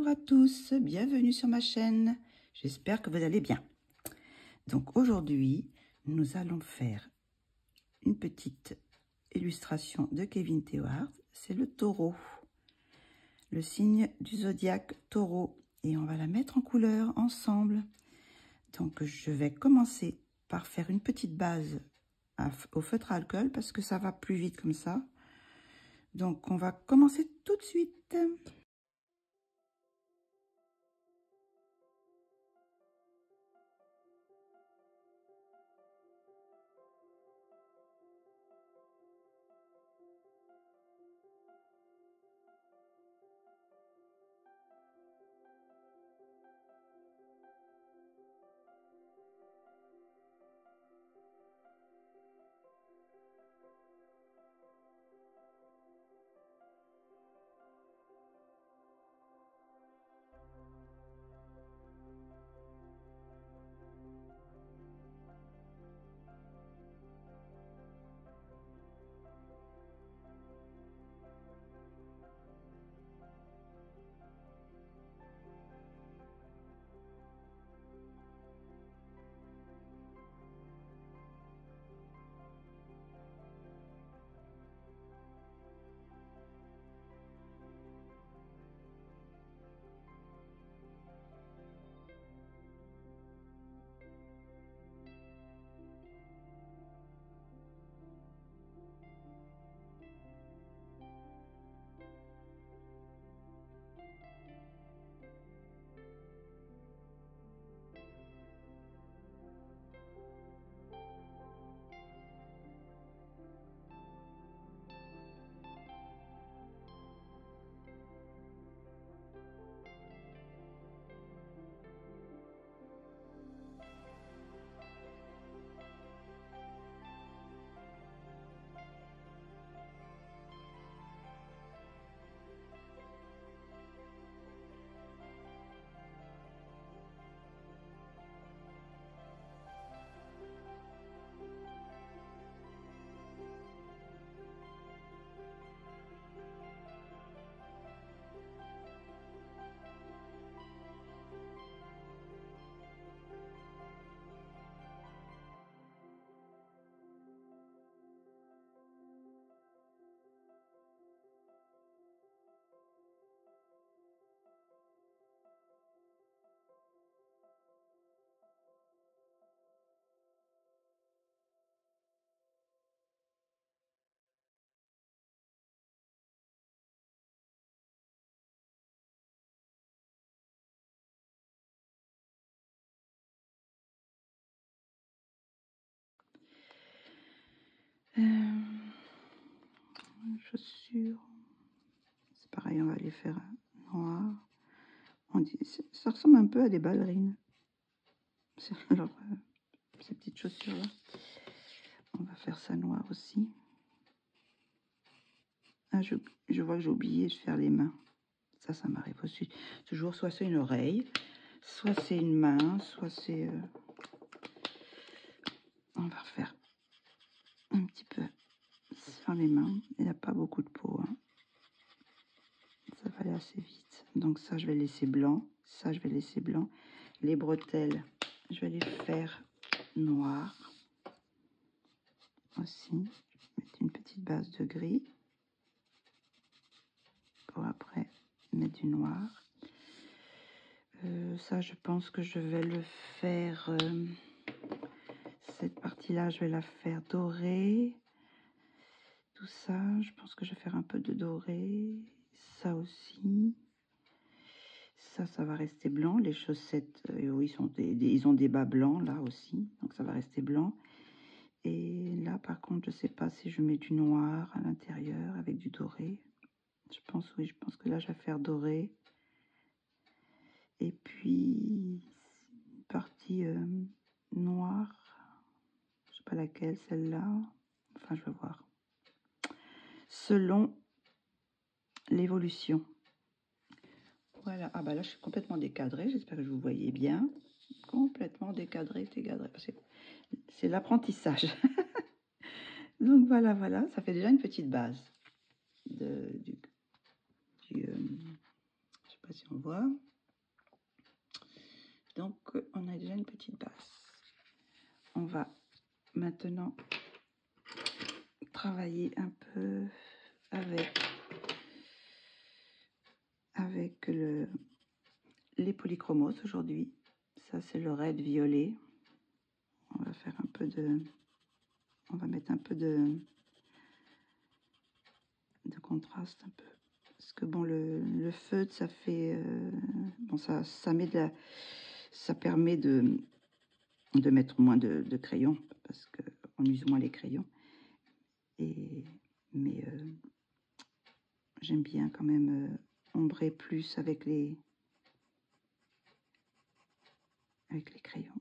Bonjour à tous, bienvenue sur ma chaîne. J'espère que vous allez bien. Donc aujourd'hui, nous allons faire une petite illustration de Kevin Théoard. C'est le taureau, le signe du zodiaque taureau. Et on va la mettre en couleur ensemble. Donc je vais commencer par faire une petite base au feutre à alcool parce que ça va plus vite comme ça. Donc on va commencer tout de suite. Chaussures, c'est pareil, on va les faire noir. On dit, ça ressemble un peu à des ballerines. Alors, ces petites chaussures là, on va faire ça noir aussi. Ah, je vois que j'ai oublié de faire les mains. Ça m'arrive aussi. Toujours, soit c'est une oreille, soit c'est une main, soit c'est... On va refaire un petit peu sur les mains. Il n'y a pas beaucoup de peau, hein. Ça va aller assez vite. Donc ça, je vais laisser blanc. Ça, je vais laisser blanc. Les bretelles, je vais les faire noires aussi. Je vais mettre une petite base de gris pour après mettre du noir. Ça, je pense que je vais le faire... cette partie-là, je vais la faire dorée. Tout ça, je pense que je vais faire un peu de doré. Ça aussi. Ça va rester blanc. Les chaussettes, oui, ils ont des bas blancs là aussi. Donc ça va rester blanc. Et là, par contre, je ne sais pas si je mets du noir à l'intérieur avec du doré. Je pense, oui, je pense que là, je vais faire doré. Et puis, une partie noire. Je ne sais pas laquelle, celle-là. Enfin, je vais voir. Selon l'évolution. Voilà. Ah bah là, je suis complètement décadrée. J'espère que vous voyez bien. Complètement décadrée. C'est l'apprentissage. Donc voilà, voilà. Ça fait déjà une petite base. Je sais pas si on voit. Donc, on a déjà une petite base. On va maintenant travailler un peu avec les polychromos aujourd'hui. Ça, c'est le red violet. On va faire un peu on va mettre un peu de contraste un peu. Parce que bon, le feutre, ça fait... bon, ça met ça permet de mettre moins de crayons, parce qu'on use moins les crayons. Mais j'aime bien quand même ombrer plus avec les crayons.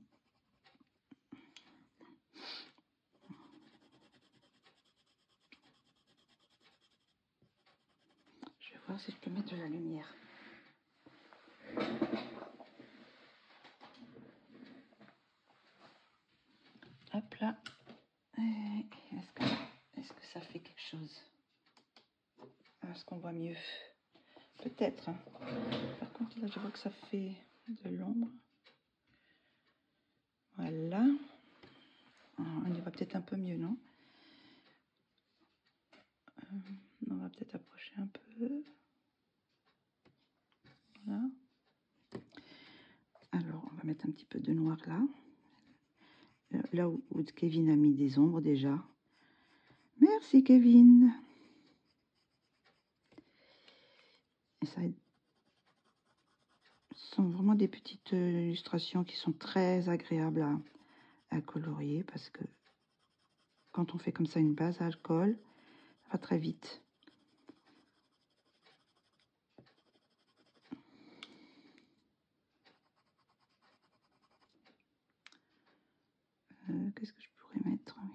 Je vais voir si je peux mettre de la lumière. Hop là. Est-ce que ça fait quelque chose? Est-ce qu'on voit mieux? Peut-être. Hein. Par contre, là, je vois que ça fait de l'ombre. Voilà. On y va peut-être un peu mieux, non? On va peut-être approcher un peu. Voilà. Alors, on va mettre un petit peu de noir là. Là où Kevin a mis des ombres déjà. Merci Kevin. Et ça ce sont vraiment des petites illustrations qui sont très agréables à colorier, parce que quand on fait comme ça une base à alcool, ça va très vite. Qu'est-ce que je pourrais mettre? Oui.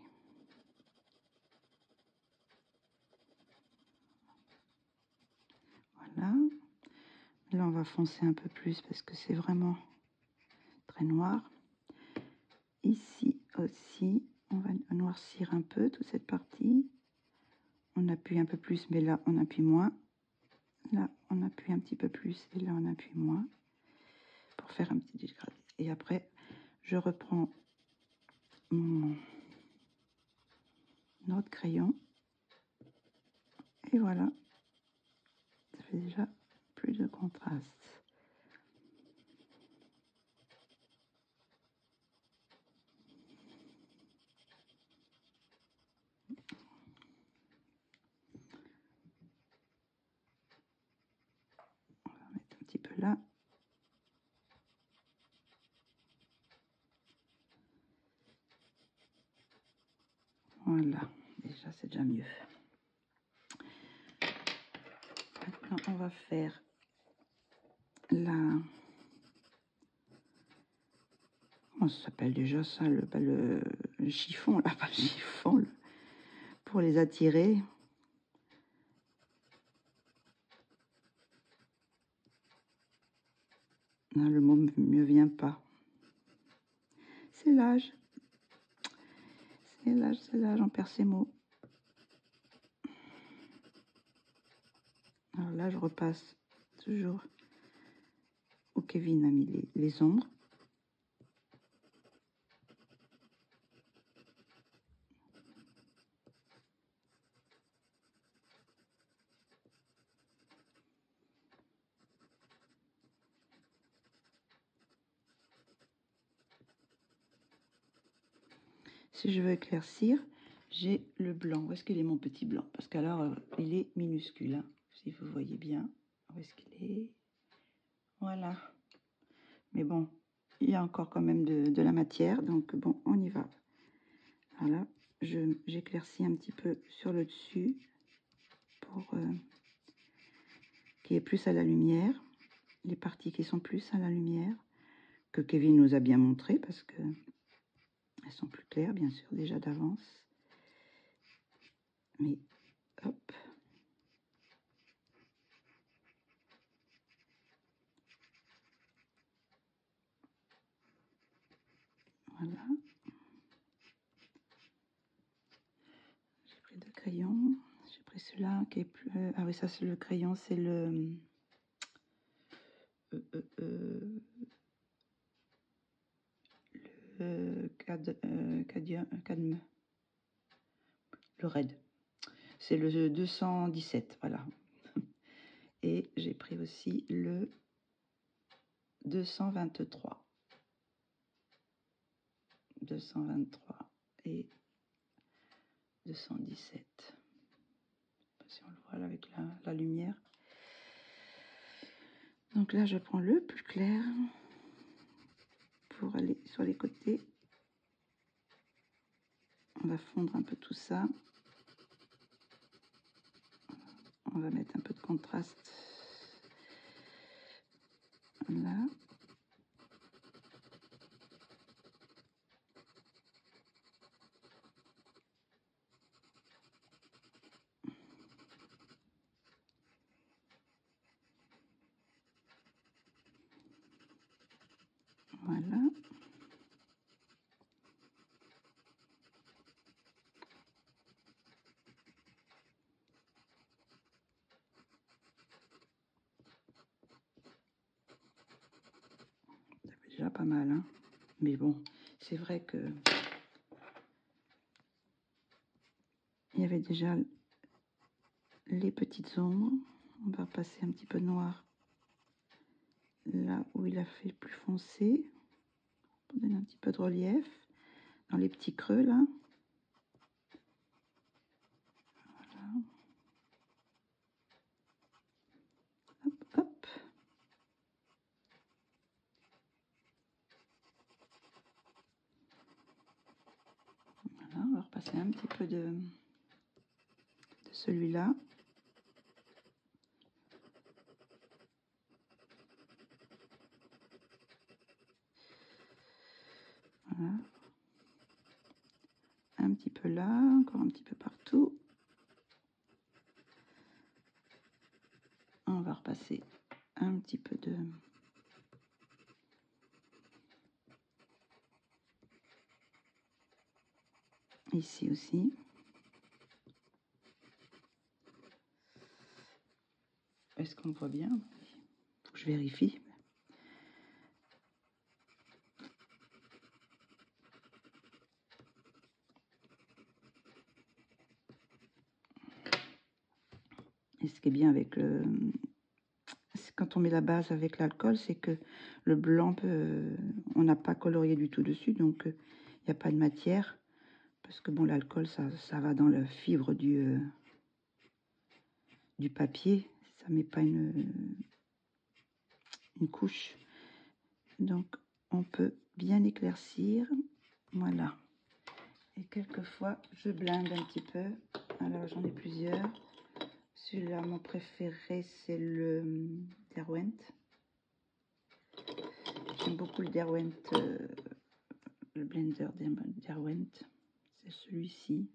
Voilà. Là, on va foncer un peu plus parce que c'est vraiment très noir. Ici aussi, on va noircir un peu toute cette partie. On appuie un peu plus, mais là, on appuie moins. Là, on appuie un petit peu plus et là, on appuie moins pour faire un petit dégradé. Et après, je reprends mon autre crayon. Et voilà, ça fait déjà plus de contraste. On va mettre un petit peu là. Voilà, déjà c'est déjà mieux. Maintenant, on va faire la... Comment ça s'appelle déjà ça, le chiffon, là, pas le chiffon, pour les attirer. Non, le mot ne me vient pas. C'est l'âge. C'est l'âge, on perd ses mots. Alors là, je repasse toujours où Kevin a mis les ombres. Si je veux éclaircir, j'ai le blanc. Où est-ce qu'il est mon petit blanc? Parce qu'alors, il est minuscule. Hein, si vous voyez bien. Où est-ce qu'il est? Voilà. Mais bon, il y a encore quand même de la matière. Donc bon, on y va. Voilà. J'éclaircis un petit peu sur le dessus pour qu'il y ait plus à la lumière. Les parties qui sont plus à la lumière. Que Kevin nous a bien montré parce que elles sont plus claires, bien sûr, déjà d'avance. Mais, hop. Voilà. J'ai pris deux crayons. J'ai pris celui-là qui est plus... ah oui, ça, c'est le crayon, c'est le... cadme, le raid. C'est le 217, voilà. Et j'ai pris aussi le 223. 223 et 217. Je sais pas si on le voit là avec la lumière. Donc là, je prends le plus clair pour aller sur les côtés. On va fondre un peu tout ça. On va mettre un peu de contraste là. Voilà. Ça fait déjà pas mal, hein. Mais bon, c'est vrai que il y avait déjà les petites ombres. On va passer un petit peu noir là où il a fait plus foncé pour donner un petit peu de relief dans les petits creux là. Voilà. Hop, hop. Voilà, on va repasser un petit peu de celui-là. Voilà. Un petit peu là, encore un petit peu partout. On va repasser un petit peu de... Ici aussi. Est-ce qu'on voit bien? Faut que je vérifie. Et ce qui est bien avec le... Quand on met la base avec l'alcool, c'est que le blanc, on n'a pas colorié du tout dessus, donc il n'y a pas de matière. Parce que bon, l'alcool, ça va dans la fibre du papier. Ça ne met pas une couche. Donc, on peut bien éclaircir. Voilà. Et quelquefois, je blinde un petit peu. Alors, j'en ai plusieurs. Celui-là, mon préféré, c'est le Derwent. J'aime beaucoup le Derwent, le blender Derwent. C'est celui-ci.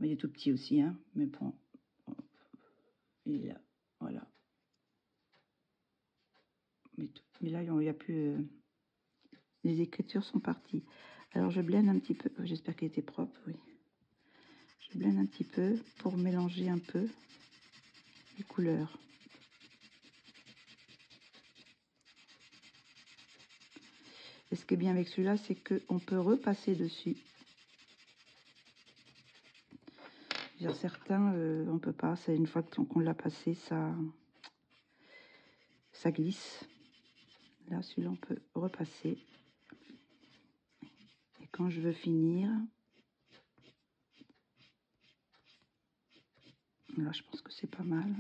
Il est tout petit aussi, hein, mais bon, il est là, voilà. Mais là, il n'y a plus... les écritures sont parties. Alors, je blende un petit peu. J'espère qu'il était propre, oui. Je blende un petit peu pour mélanger un peu les couleurs. Et ce qui est bien avec celui-là, c'est qu'on peut repasser dessus. Certains, on peut pas. C'est une fois qu'on l'a passé, ça glisse. Là, celui-là, on peut repasser. Et quand je veux finir, là, je pense que c'est pas mal.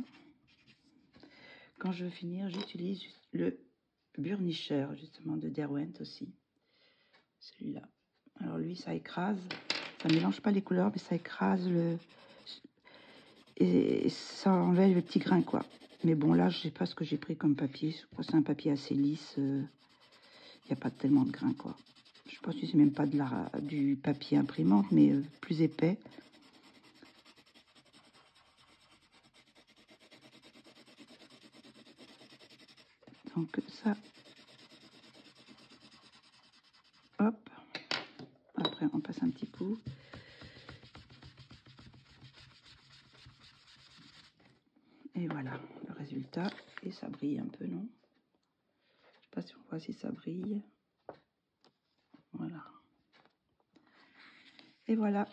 Quand je veux finir, j'utilise le burnisher, justement, de Derwent aussi. Celui-là. Alors lui, ça écrase. Ça mélange pas les couleurs, mais ça écrase le... Et ça enlève le petit grain, quoi. Mais bon, là, je sais pas ce que j'ai pris comme papier. Je crois que c'est un papier assez lisse. Il n'y a pas tellement de grain, quoi. Je pense que c'est même pas du papier imprimante, mais plus épais. Donc ça, hop. Après, on passe un petit coup. Et voilà le résultat. Et ça brille un peu, non? Je sais pas si on voit si ça brille. Voilà. Et voilà.